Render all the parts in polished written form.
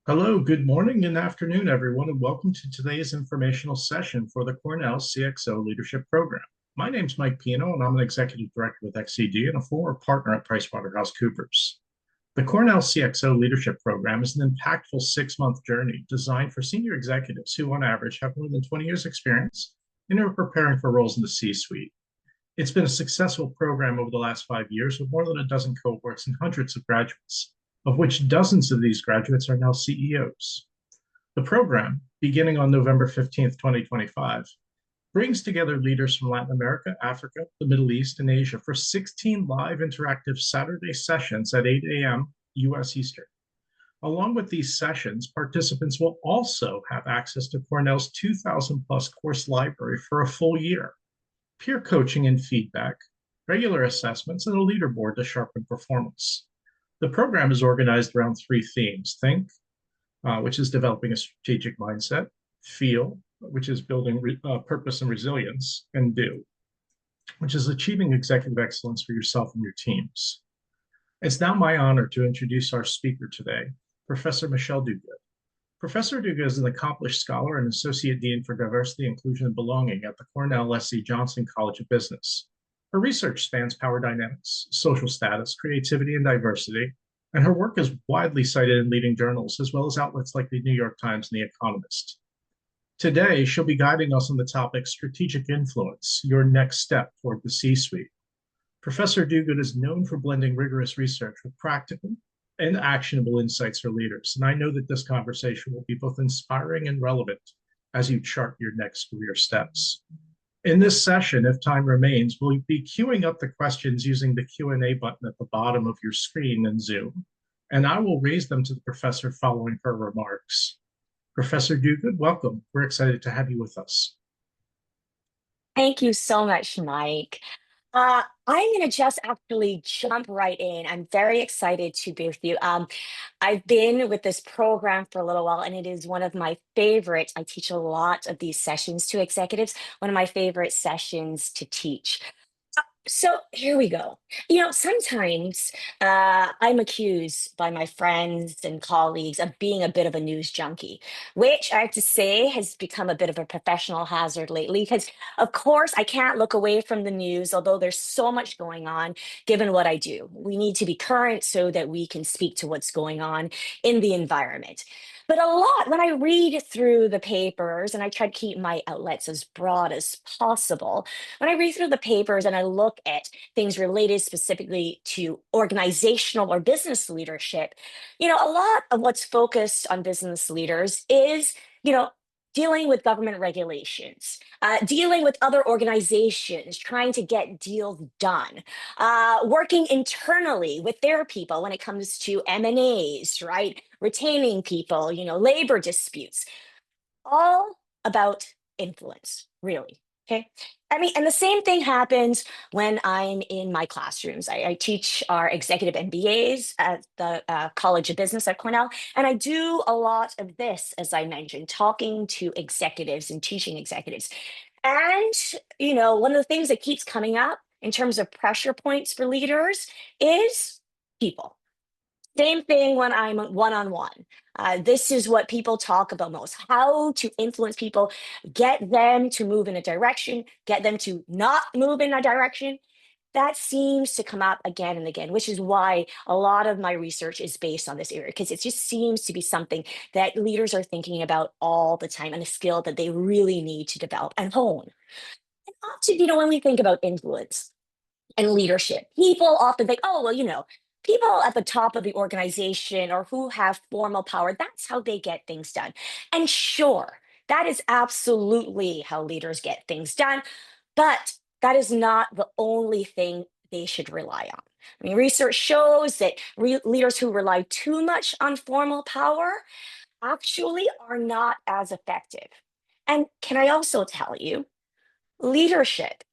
Hello, good morning and afternoon, everyone, and welcome to today's informational session for the Cornell CXO Leadership Program. My name's Mike Pino, and I'm an executive director with XCD and a former partner at PricewaterhouseCoopers. The Cornell CXO Leadership Program is an impactful 6-month journey designed for senior executives who, on average, have more than 20 years' experience and are preparing for roles in the C-suite. It's been a successful program over the last 5 years with more than a dozen cohorts and hundreds of graduates, of which dozens of these graduates are now CEOs. The program, beginning on November 15th, 2025, brings together leaders from Latin America, Africa, the Middle East, and Asia for 16 live interactive Saturday sessions at 8 a.m. U.S. Eastern. Along with these sessions, participants will also have access to Cornell's 2,000 plus course library for a full year, peer coaching and feedback, regular assessments, and a leaderboard to sharpen performance. The program is organized around 3 themes: Think, which is developing a strategic mindset; Feel, which is building purpose and resilience; and Do, which is achieving executive excellence for yourself and your teams. It's now my honor to introduce our speaker today, Professor Michelle Duguid. Professor Duguid is an accomplished scholar and Associate Dean for Diversity, Inclusion, and Belonging at the Cornell S.C. Johnson College of Business. Her research spans power dynamics, social status, creativity, and diversity, and her work is widely cited in leading journals as well as outlets like the New York Times and The Economist. Today, she'll be guiding us on the topic Strategic Influence, Your Next Step Toward the C-Suite. Professor Duguid is known for blending rigorous research with practical and actionable insights for leaders, and I know that this conversation will be both inspiring and relevant as you chart your next career steps. In this session, if time remains, we'll be queuing up the questions using the Q&A button at the bottom of your screen in Zoom, and I will raise them to the professor following her remarks. Professor Duguid, welcome. We're excited to have you with us. Thank you so much, Mike. I'm going to just actually jump right in. I'm very excited to be with you. I've been with this program for a little while, and it is one of my favorites. I teach a lot of these sessions to executives, one of my favorite sessions to teach. So here we go. Sometimes I'm accused by my friends and colleagues of being a bit of a news junkie, which I have to say has become a bit of a professional hazard lately. Because, of course, I can't look away from the news, although there's so much going on given what I do. We need to be current so that we can speak to what's going on in the environment. But a lot, when I read through the papers, and I try to keep my outlets as broad as possible, when I read through the papers and I look at things related specifically to organizational or business leadership, a lot of what's focused on business leaders is, dealing with government regulations, dealing with other organizations, trying to get deals done, working internally with their people when it comes to M&As, right? Retaining people, labor disputes, all about influence, really. Okay. I mean, and the same thing happens when I'm in my classrooms. I teach our executive MBAs at the College of Business at Cornell. And I do a lot of this, as I mentioned, talking to executives and teaching executives. And, one of the things that keeps coming up in terms of pressure points for leaders is people. Same thing when I'm one on one. This is what people talk about most: how to influence people, get them to move in a direction, get them to not move in a direction. That seems to come up again and again, which is why a lot of my research is based on this area, because it just seems to be something that leaders are thinking about all the time and a skill that they really need to develop and hone. And often, when we think about influence and leadership, people often think, oh, well, people at the top of the organization or who have formal power, that's how they get things done. And sure, that is absolutely how leaders get things done, but that is not the only thing they should rely on. I mean, research shows that leaders who rely too much on formal power actually are not as effective. And can I also tell you, leadership,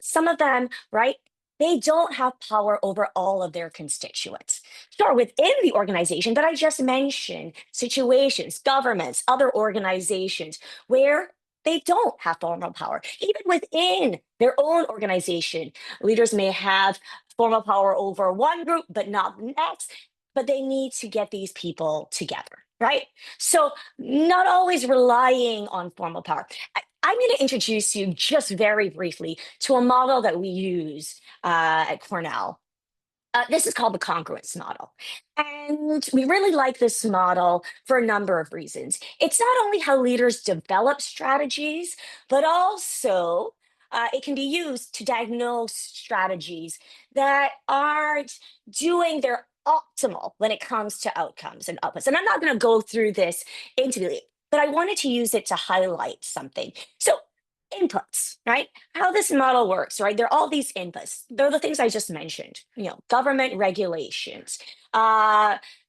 some of them, right? They don't have power over all of their constituents. Sure, within the organization, but I just mentioned situations, governments, other organizations where they don't have formal power. Even within their own organization, leaders may have formal power over one group, but not the next. but they need to get these people together, right? So not always relying on formal power. I'm going to introduce you just very briefly to a model that we use at Cornell. This is called the congruence model. And we really like this model for a number of reasons. It's not only how leaders develop strategies, but also it can be used to diagnose strategies that aren't doing their optimal when it comes to outcomes and outputs. And I'm not going to go through this intimately, but I wanted to use it to highlight something. So inputs, right? How this model works, right? There are all these inputs. They're the things I just mentioned, government regulations,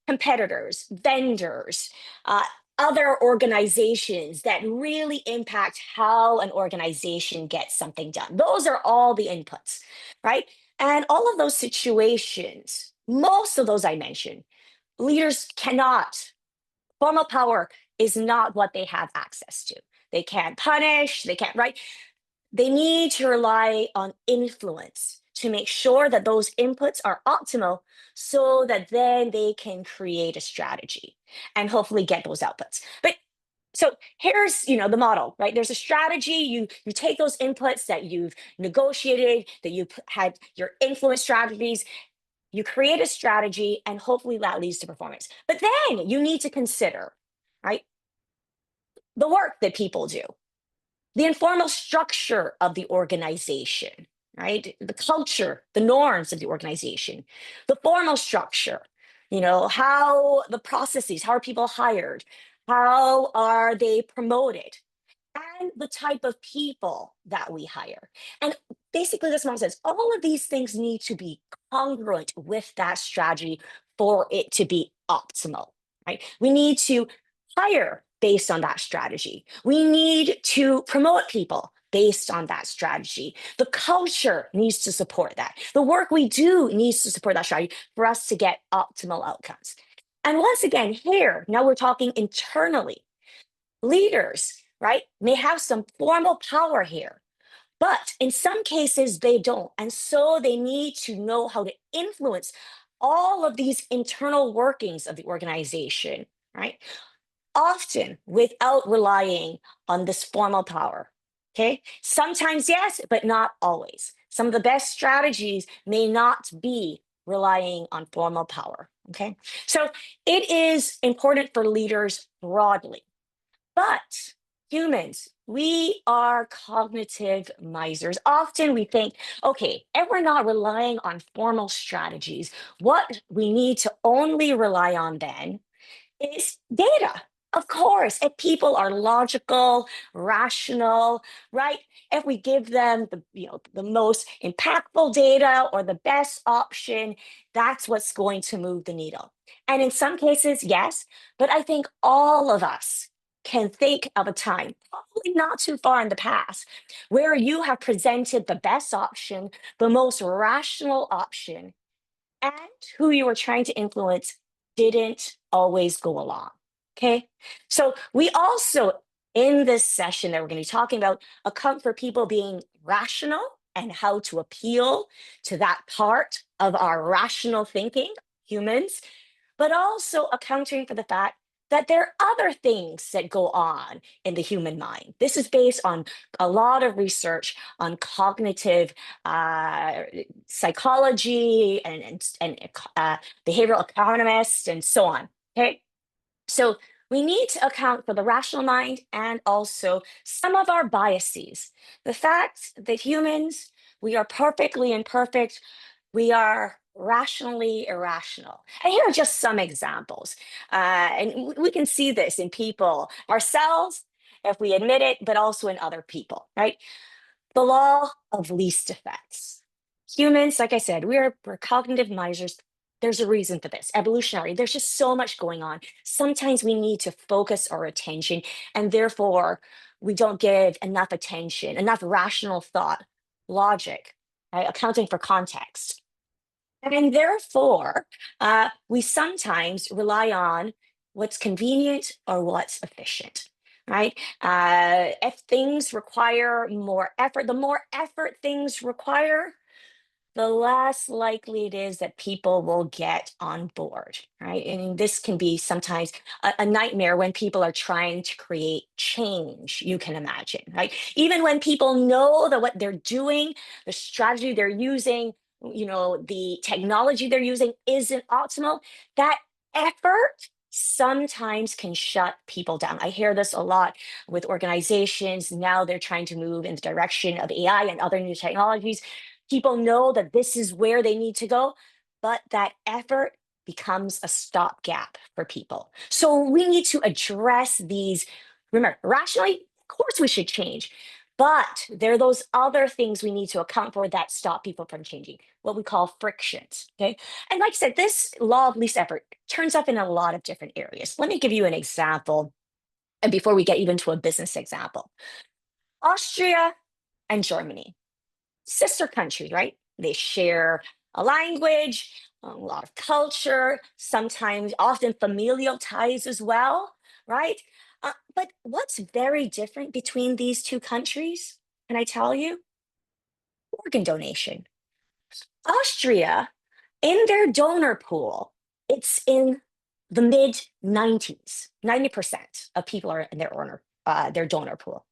competitors, vendors, other organizations that really impact how an organization gets something done. Those are all the inputs, right? And all of those situations, most of those I mentioned, leaders cannot, formal power is not what they have access to. They can't punish, they can't, right? They need to rely on influence to make sure that those inputs are optimal so that then they can create a strategy and hopefully get those outputs. But so here's the model, right? There's a strategy. You take those inputs that you've negotiated, that you had your influence strategies, you create a strategy, and hopefully that leads to performance. But then you need to consider, right, the work that people do, the informal structure of the organization, right? The culture, the norms of the organization, the formal structure, how the processes, how are people hired? How are they promoted? And the type of people that we hire. And basically, this model says all of these things need to be congruent with that strategy for it to be optimal, right? We need to hire based on that strategy. We need to promote people based on that strategy. The culture needs to support that. The work we do needs to support that strategy for us to get optimal outcomes. And once again, here, now we're talking internally. Leaders, right, may have some formal power here, but in some cases they don't. And so they need to know how to influence all of these internal workings of the organization, right? Often without relying on this formal power. Okay. Sometimes, yes, but not always. Some of the best strategies may not be relying on formal power. Okay. So it is important for leaders broadly. But humans, we are cognitive misers. Often we think, okay, if we're not relying on formal strategies, what we need to only rely on then is data. Of course, if people are logical, rational, right? If we give them the most impactful data or the best option, that's what's going to move the needle. And in some cases, yes, but I think all of us can think of a time, probably not too far in the past, where you have presented the best option, the most rational option, and who you were trying to influence didn't always go along. Okay. So we also, in this session that we're going to be talking about, account for people being rational and how to appeal to that part of our rational thinking, humans, but also accounting for the fact that there are other things that go on in the human mind. This is based on a lot of research on cognitive psychology and behavioral economists and so on. Okay, so we need to account for the rational mind and also some of our biases. The fact that humans, we are perfectly imperfect, we are rationally irrational. And here are just some examples. And we can see this in people, ourselves, if we admit it, but also in other people, right? The law of least effects. Humans, like I said, we're cognitive misers. There's a reason for this. Evolutionary, there's just so much going on. Sometimes we need to focus our attention, and therefore we don't give enough attention, enough rational thought, logic, right? Accounting for context. And therefore, we sometimes rely on what's convenient or what's efficient, right? If things require more effort, the more effort things require, the less likely it is that people will get on board, right? And this can be sometimes a nightmare when people are trying to create change, you can imagine, right? Even when people know that what they're doing, the strategy they're using, the technology they're using isn't optimal, that effort sometimes can shut people down. I hear this a lot with organizations. Now they're trying to move in the direction of AI and other new technologies. People know that this is where they need to go, but that effort becomes a stopgap for people. So we need to address these. Remember, rationally, of course we should change, but there are those other things we need to account for that stop people from changing, what we call frictions. Okay. And like I said, this law of least effort turns up in a lot of different areas. Let me give you an example. And before we get even to a business example, Austria and Germany, sister countries, right? They share a language, a lot of culture, sometimes often familial ties as well, right? But what's very different between these two countries? Can I tell you? Organ donation. Austria, in their donor pool, it's in the mid 90s. 90% of people are in their donor pool.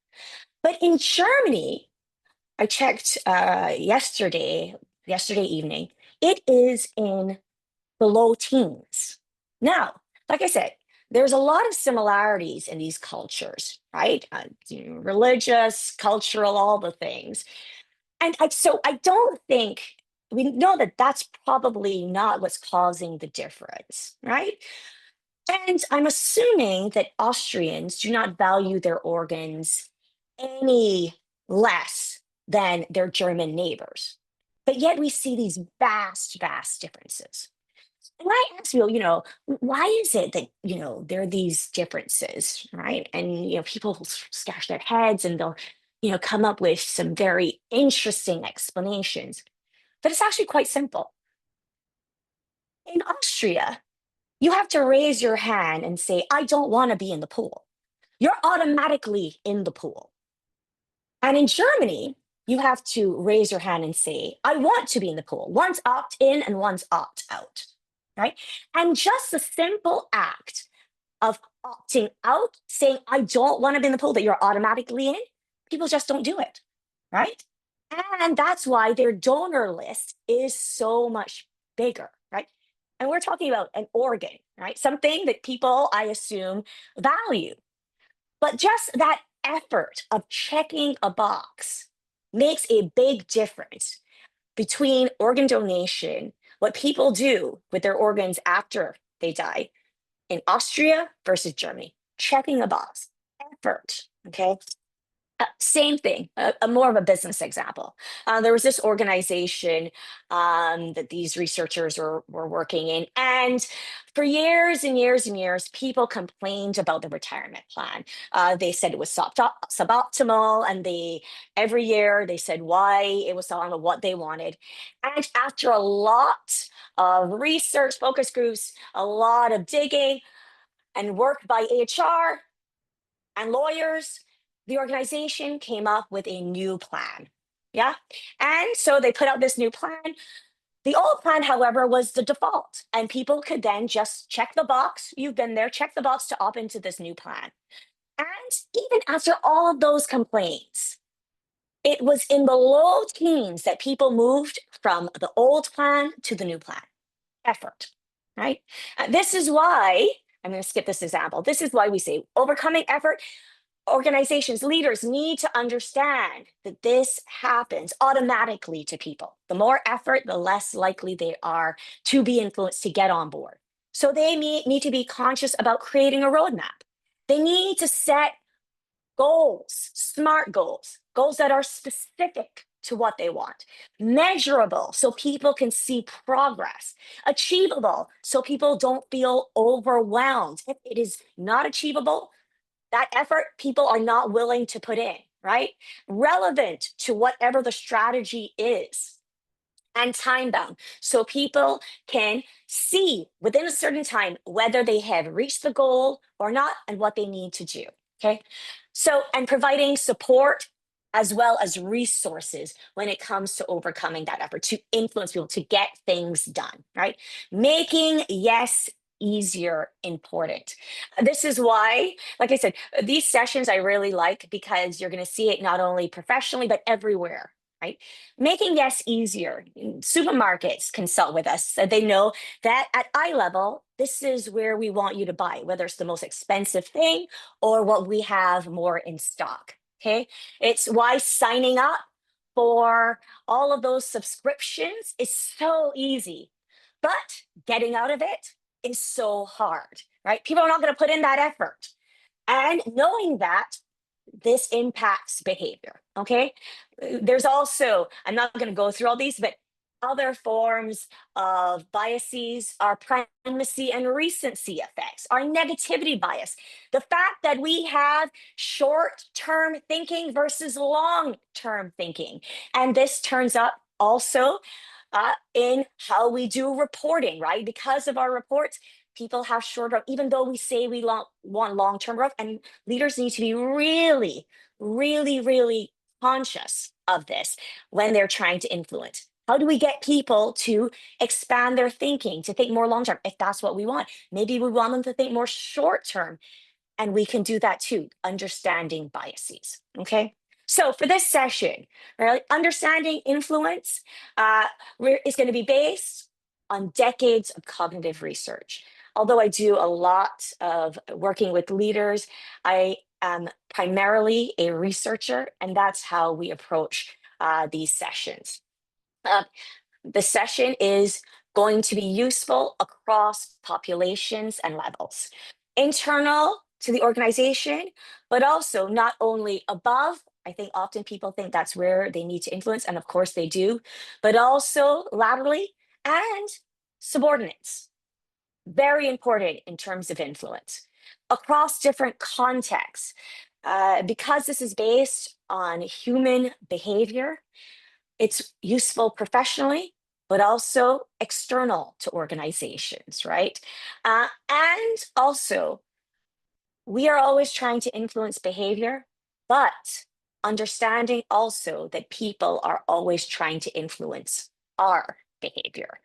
But in Germany, I checked yesterday evening, it is in the low teens. Now, like I said, there's a lot of similarities in these cultures, right? Religious, cultural, all the things. And so I don't think we know that that's probably not what's causing the difference, right? And I'm assuming that Austrians do not value their organs any less than their German neighbors. But yet we see these vast, vast differences. And I ask you, why is it that, there are these differences, right? And, people will scratch their heads and they'll, come up with some very interesting explanations. But it's actually quite simple. In Austria, you have to raise your hand and say, I don't want to be in the pool. You're automatically in the pool. And in Germany, you have to raise your hand and say, I want to be in the pool. One's opt in and one's opt out, right? And just the simple act of opting out, saying, I don't want to be in the pool that you're automatically in, people just don't do it, right? And that's why their donor list is so much bigger, right? And we're talking about an organ, right? Something that people, I assume, value. But just that effort of checking a box makes a big difference between organ donation, what people do with their organs after they die in Austria versus Germany. Checking a box, effort, okay? Same thing, more of a business example. There was this organization that these researchers were working in, and for years and years and years, people complained about the retirement plan. They said it was suboptimal, and every year they said why it was on what they wanted. And after a lot of research, focus groups, a lot of digging, and work by HR and lawyers, the organization came up with a new plan. Yeah. And so they put out this new plan. The old plan, however, was the default, and people could then just check the box. You've been there, check the box to opt into this new plan. And even after all of those complaints, it was in the low teens that people moved from the old plan to the new plan. Effort, right? This is why I'm going to skip this example. This is why we say overcoming effort. Organizations, leaders need to understand that this happens automatically to people. The more effort, the less likely they are to be influenced to get on board. So they need to be conscious about creating a roadmap. They need to set goals, smart goals, goals that are specific to what they want, measurable so people can see progress, achievable so people don't feel overwhelmed. If it is not achievable, that effort people are not willing to put in, right? Relevant to whatever the strategy is, and time bound so people can see within a certain time whether they have reached the goal or not and what they need to do. Okay. So, and providing support as well as resources when it comes to overcoming that effort, to influence people, to get things done, right? Making yes easier important. This is why, like I said, these sessions I really like because you're going to see it not only professionally, but everywhere. Right? Making yes easier. Supermarkets consult with us. So they know that at eye level, this is where we want you to buy, whether it's the most expensive thing or what we have more in stock. Okay. It's why signing up for all of those subscriptions is so easy, but getting out of it is so hard, right? People are not going to put in that effort. And knowing that this impacts behavior. Okay. There's also, I'm not going to go through all these, but other forms of biases are primacy and recency effects, our negativity bias, the fact that we have short term thinking versus long term thinking. And this turns up also in how we do reporting, right? Because of our reports, people have shorter, even though we say we want long term growth, and leaders need to be really, really, really conscious of this when they're trying to influence. How do we get people to expand their thinking, to think more long term, if that's what we want? Maybe we want them to think more short term, and we can do that too, understanding biases. Okay. So for this session, right, understanding influence is going to be based on decades of cognitive research. Although I do a lot of working with leaders, I am primarily a researcher, and that's how we approach these sessions. Uh, the session is going to be useful across populations and levels, internal to the organization, but also not only above. I think often people think that's where they need to influence, and of course they do, but also laterally and subordinates. Very important in terms of influence across different contexts. Because this is based on human behavior, it's useful professionally, but also external to organizations, right? And also, we are always trying to influence behavior, but understanding also that people are always trying to influence our behavior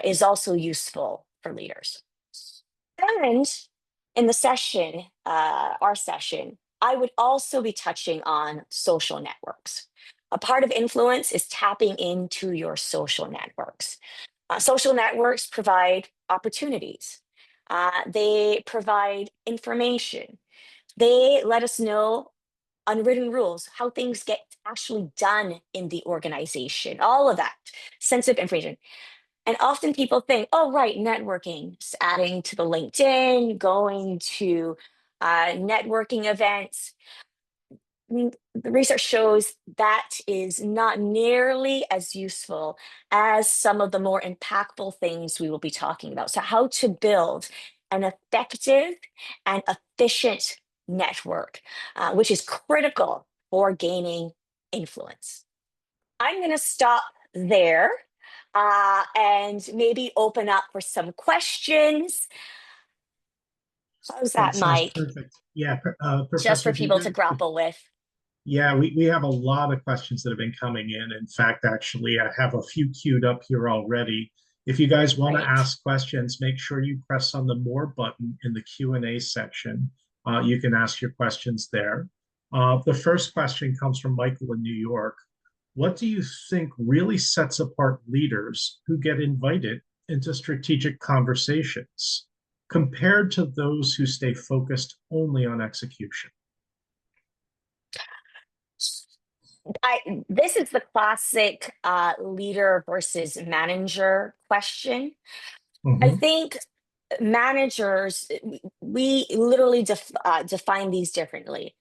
is also useful for leaders. And in the session, our session, I would also be touching on social networks. A part of influence is tapping into your social networks. Social networks provide opportunities. They provide information. They let us know unwritten rules, how things get actually done in the organization, all of that sensitive information. And often people think, oh, right, networking, just adding to the LinkedIn, going to networking events. The research shows that is not nearly as useful as some of the more impactful things we will be talking about. So, how to build an effective and efficient network, which is critical for gaining influence. I'm going to stop there and maybe open up for some questions. How's That that, sounds Mike? perfect. Yeah, Just Professor for people to Duguid. grapple with. Yeah, we have a lot of questions that have been coming in. In fact, actually, I have a few queued up here already. If you guys want to Right. ask questions, make sure you press on the More button in the Q&A section. You can ask your questions there. The first question comes from Michael in New York. What do you think really sets apart leaders who get invited into strategic conversations compared to those who stay focused only on execution? This is the classic leader versus manager question. I Mhm. think managers, we literally define these differently.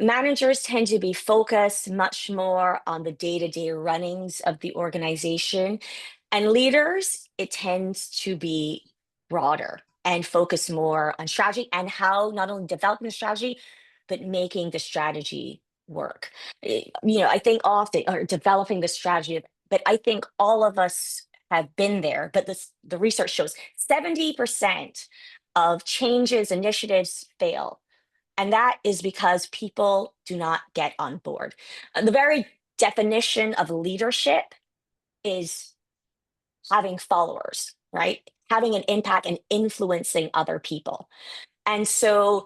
Managers tend to be focused much more on the day-to-day runnings of the organization, and leaders, it tends to be broader and focus more on strategy and how not only developing the strategy, but making the strategy work. I think often, or developing the strategy, but I think all of us have been there, but the research shows 70% of changes, initiatives fail And that is because people do not get on board. The very definition of leadership is having followers, right? Having an impact and influencing other people. And so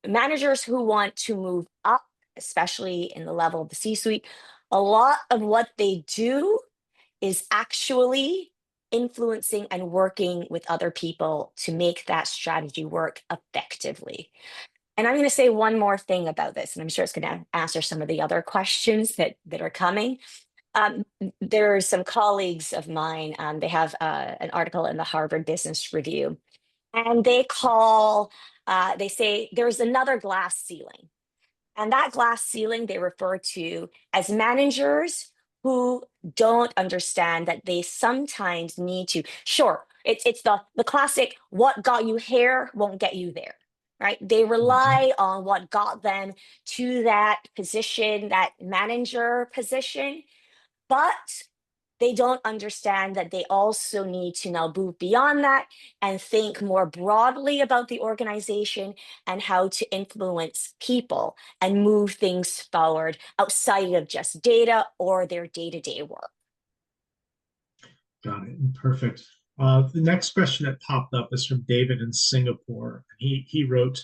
managers who want to move up, especially in the level of the C suite, a lot of what they do is actually influencing and working with other people to make that strategy work effectively. And I'm going to say one more thing about this, and I'm sure it's going to answer some of the other questions that are coming. There are some colleagues of mine, they have an article in the Harvard Business Review, and they say there's another glass ceiling. And that glass ceiling they refer to as managers who don't understand that they sometimes need to, sure, it's the classic, what got you here won't get you there, right? They Mhm. rely on what got them to that position, that manager position, but they don't understand that they also need to now move beyond that and think more broadly about the organization and how to influence people and move things forward outside of just data or their day-to-day work. Got it. Perfect. The next question that popped up is from David in Singapore. He wrote,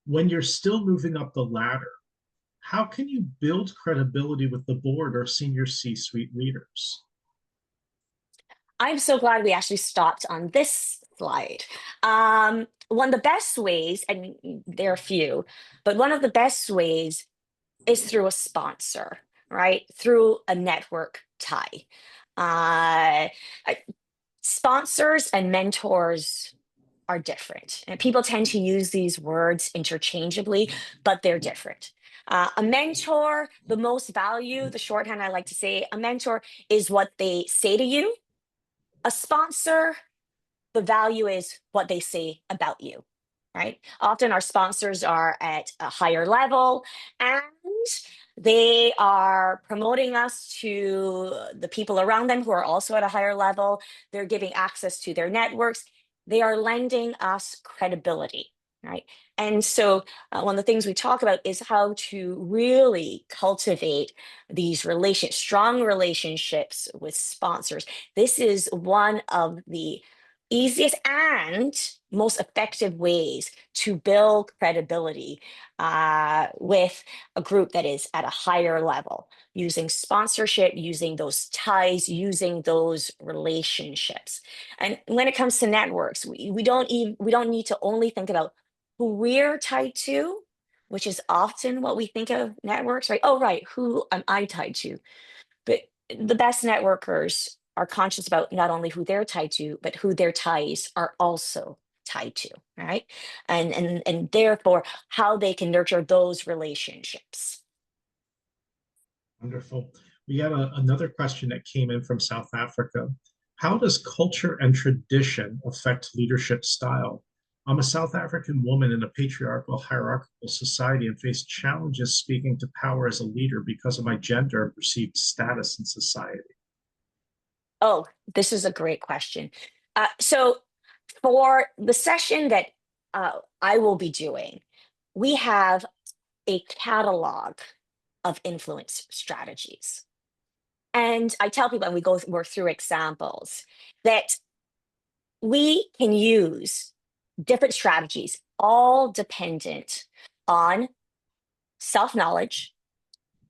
when you're still moving up the ladder, how can you build credibility with the board or senior C-suite leaders? I'm so glad we actually stopped on this slide. One of the best ways, and there are a few, but one of the best ways is through a sponsor, right? Through a network tie. Uh, Sponsors and mentors are different. And people tend to use these words interchangeably, but they're different. A mentor, the most value, the shorthand I like to say, a mentor is what they say to you. A sponsor, the value is what they say about you, right? Often our sponsors are at a higher level and they are promoting us to the people around them who are also at a higher level. They're giving access to their networks. They are lending us credibility, right? And so, one of the things we talk about is how to really cultivate these strong relationships with sponsors. This is one of the easiest and most effective ways to build credibility with a group that is at a higher level, using sponsorship, using those ties, using those relationships. And when it comes to networks, we don't need to only think about who we're tied to, which is often what we think of networks, right? Oh, right, who am I tied to? But the best networkers are conscious about not only who they're tied to, but who their ties are also tied to, right? And therefore how they can nurture those relationships. Wonderful. We have another question that came in from South Africa. How does culture and tradition affect leadership style? I'm a South African woman in a patriarchal, hierarchical society and face challenges speaking to power as a leader because of my gender and perceived status in society. Oh, this is a great question. So for the session that I will be doing, we have a catalog of influence strategies. And I tell people, and we go work through examples, that we can use different strategies, all dependent on self knowledge,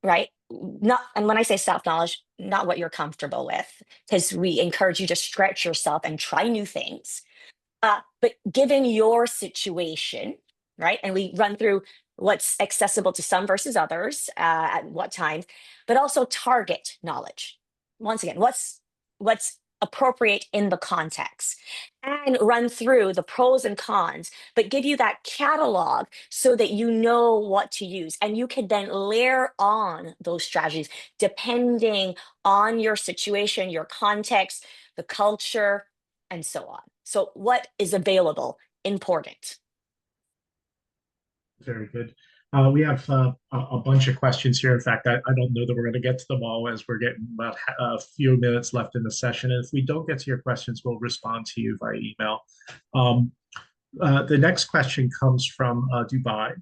right? Not, and when I say self knowledge, not what you're comfortable with, because we encourage you to stretch yourself and try new things. But given your situation, right? And we run through what's accessible to some versus others at what times, but also target knowledge. Once again, what's appropriate in the context, and run through the pros and cons, but give you that catalog so that you know what to use. And you can then layer on those strategies depending on your situation, your context, the culture, and so on. So, what is available? Important. Very good. We have a bunch of questions here. In fact, I don't know that we're going to get to them all as we're getting about a few minutes left in the session. And if we don't get to your questions, we'll respond to you via email. The next question comes from Dubai.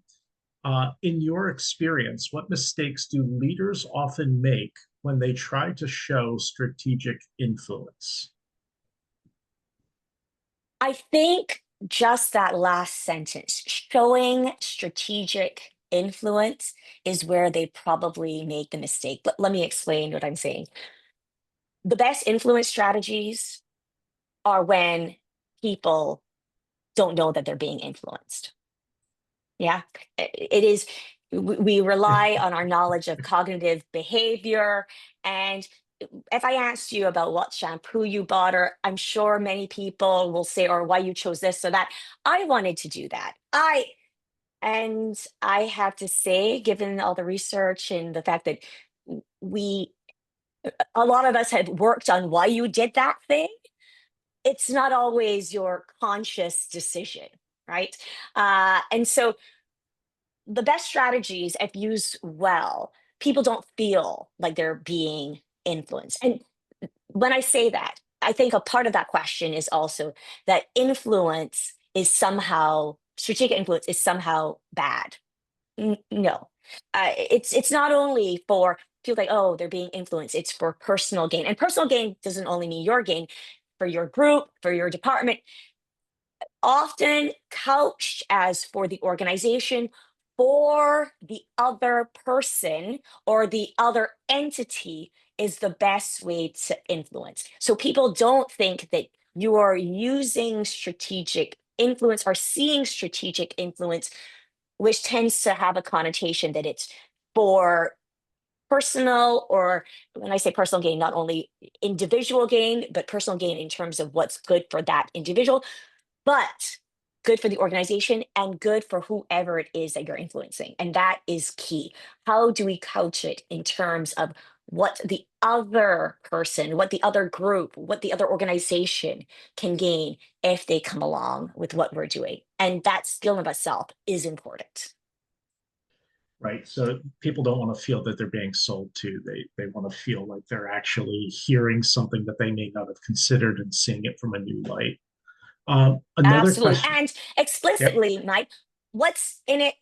In your experience, what mistakes do leaders often make when they try to show strategic influence? I think just that last sentence, showing strategic influence, is where they probably make the mistake. But let me explain what I'm saying. The best influence strategies are when people don't know that they're being influenced. Yeah, it is. We rely on our knowledge of cognitive behavior. And if I asked you about what shampoo you bought, or I'm sure many people will say, or why you chose this or that, I wanted to do that. And I have to say, given all the research and the fact that we, a lot of us had worked on why you did that thing, it's not always your conscious decision, right? And so the best strategies, if used well, people don't feel like they're being influenced. And when I say that, I think a part of that question is also that influence is somehow, strategic influence is somehow bad. No, it's not only for feel like, oh, they're being influenced. It's for personal gain, and personal gain doesn't only mean your gain, for your group, for your department, often couched as for the organization, for the other person or the other entity is the best way to influence. So people don't think that you are using strategic influence or seeing strategic influence, which tends to have a connotation that it's for personal, or when I say personal gain, not only individual gain, but personal gain in terms of what's good for that individual, but good for the organization and good for whoever it is that you're influencing. And that is key. How do we couch it in terms of what the other person, what the other group, what the other organization can gain if they come along with what we're doing? And that skill of itself is important. Right. So people don't want to feel that they're being sold to. They want to feel like they're actually hearing something that they may not have considered and seeing it from a new light. Another Absolutely. question. And Yep, explicitly, Mike, what's in it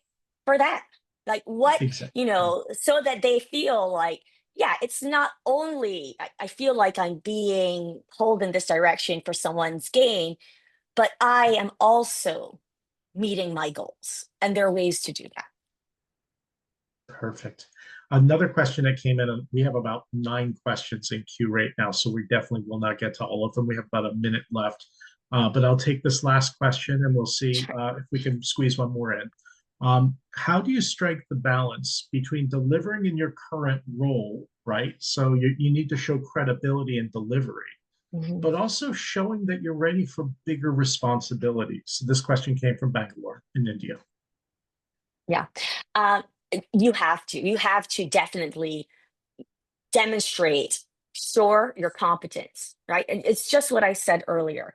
for that? Like, what, exactly. so that they feel like, yeah, it's not only, I feel like I'm being pulled in this direction for someone's gain, but I am also meeting my goals. And there are ways to do that. Perfect. Another question that came in, and we have about 9 questions in queue right now, so we definitely will not get to all of them. We have about a minute left, but I'll take this last question and we'll see Sure. if we can squeeze one more in. How do you strike the balance between delivering in your current role, right? So you need to show credibility and delivery, Mhm. but also showing that you're ready for bigger responsibilities? So this question came from Bangalore in India. Yeah. Um, you have to definitely demonstrate, sure, your competence, right? And it's just what I said earlier.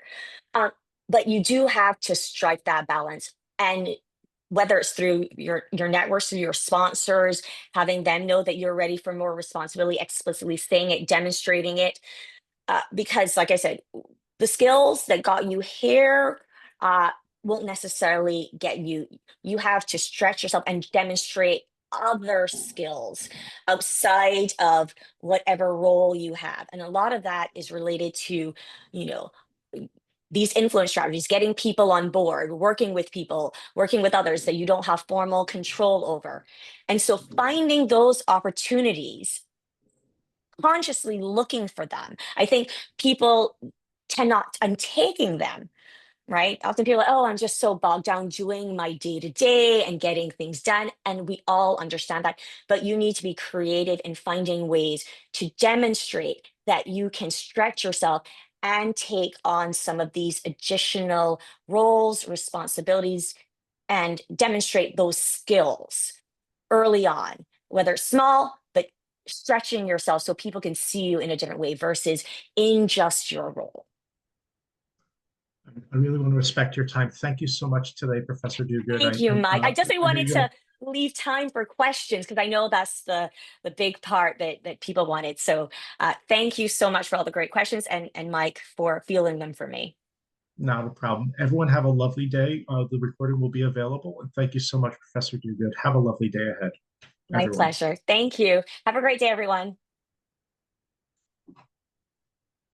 Um, but you do have to strike that balance. And whether it's through your networks, through your sponsors, having them know that you're ready for more responsibility, explicitly saying it, demonstrating it. Because, like I said, the skills that got you here uh, won't necessarily get you. You have to stretch yourself and demonstrate other skills outside of whatever role you have. And a lot of that is related to, you know, these influence strategies, getting people on board, working with people, working with others that you don't have formal control over. And so finding those opportunities, consciously looking for them. I think people tend not, and taking them, right? Often people are like, oh, I'm just so bogged down doing my day to day and getting things done. And we all understand that. But you need to be creative in finding ways to demonstrate that you can stretch yourself and take on some of these additional roles, responsibilities, and demonstrate those skills early on, whether it's small, but stretching yourself so people can see you in a different way versus in just your role. I really want to respect your time. Thank you so much today, Professor Duguid. Thank you, Mike. I definitely I know wanted you're to gonna. leave time for questions because I know that's the big part that people wanted. So thank you so much for all the great questions, and Mike for fielding them for me. Not a problem. Everyone have a lovely day. The recording will be available. And thank you so much, Professor Duguid. Have a lovely day ahead, My everyone. pleasure. Thank you. Have a great day, everyone.